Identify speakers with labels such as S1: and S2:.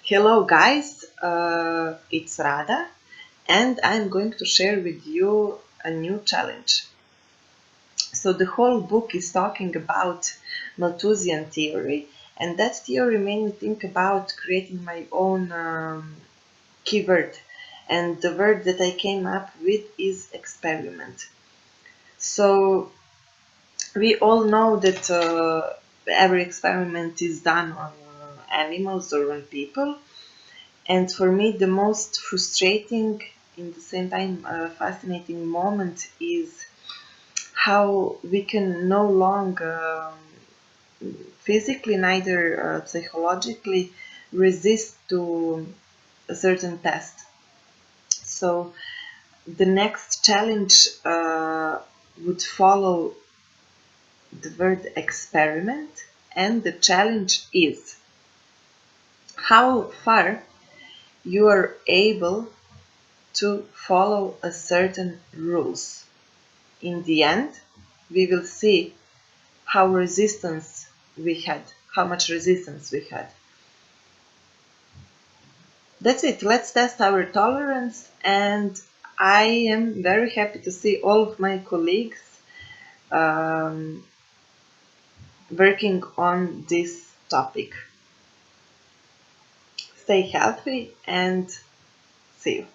S1: Hello guys, it's Rada and I'm going to share with you a new challenge. So the whole book is talking about Malthusian theory, and that theory made me think about creating my own keyword, and the word that I came up with is experiment. So we all know that every experiment is done on animals or on people. And for me, the most frustrating, in the same time fascinating moment is how we can no longer physically, neither psychologically, resist to a certain test. So the next challenge would follow the word experiment, and the challenge is how far you are able to follow a certain rules. In the end, we will see how much resistance we had. That's it. Let's test our tolerance, and I am very happy to see all of my colleagues working on this topic. Stay healthy and see you.